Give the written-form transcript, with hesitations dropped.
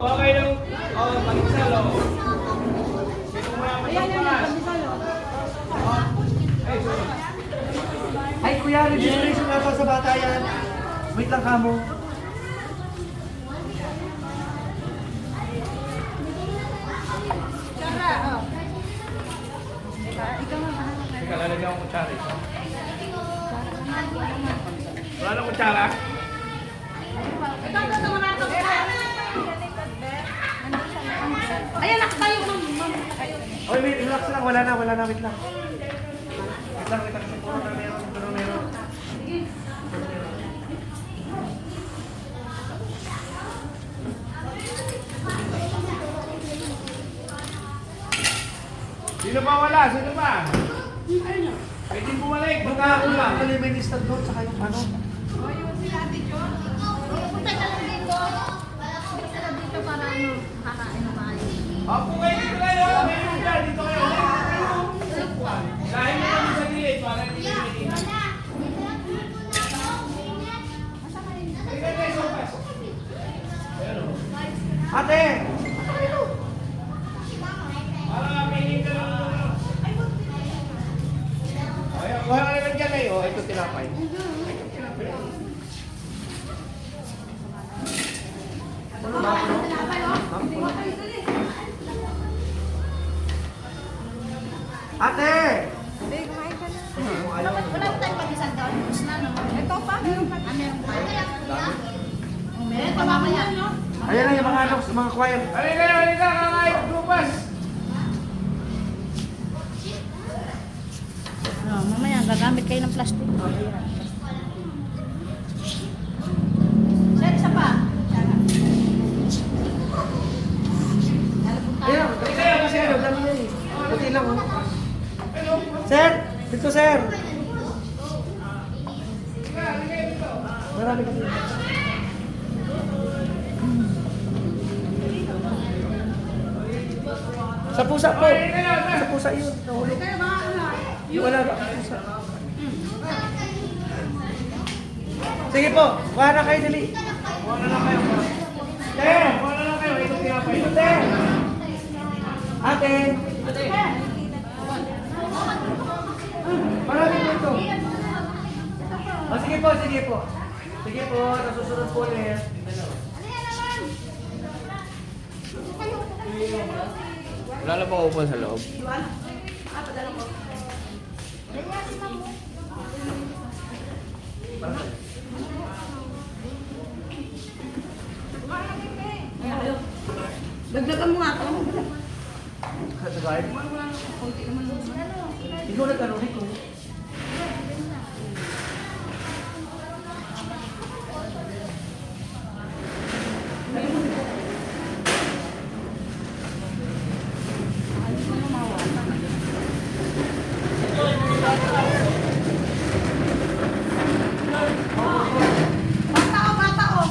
Okay lang. Oh, panisalo. Sino mo yung magpapas? Ay, kuya, registration na sa bata yan. Wait lang kamo. Teka, lalagyan akong kutsara. Wala nang kutsara? Ayan, nakatayo ma'am. Oy, wait, relax lang. Wala na, wait lang. Wait lang. Puro na meron. Sino ba wala? Sino ba? Pwede bumalik. Magkakakulang. Tuloy may listed doon, saka yung ano. Punta ka lang dito. Punta ka dito para ano, kakain na tayo. Opo, kayo dito kayo. Dito kayo. Dahil mo kami sa gilid para hindi nyo Ate! para kainin ka lang. Ay, kuha ka naman dyan kayo. Ito tinapay. Ate! Wala ba tayong pag-isang doon? Tapos na, no? Ito pa? Meron pa. Meron pa. Meron pa mamaya. Ayan na yung mga ano, mga choir. Halika, kakain. Lupas. No, mamaya gagamit kayo ng plastic. Sir, isa pa. Ayan, kasi ano, dami yan eh. Puti lang oh. Sir! Dito sir! Marami ka dito. Sa pusa po. Sa pusa yun. Nahulog. Wala ba? Pusa. Sige po. Kuha na kayo dali. Kuha na lang kayo. Kuha na lang kayo. Ito tinapay. Ate! Ate! Marami po ito. O sige po. Sige po. Nasusunod po ulit. Wala na ba upan sa loob? Dagdagan mo nga ito. Sa guard? Ikaw nagkaroon ito.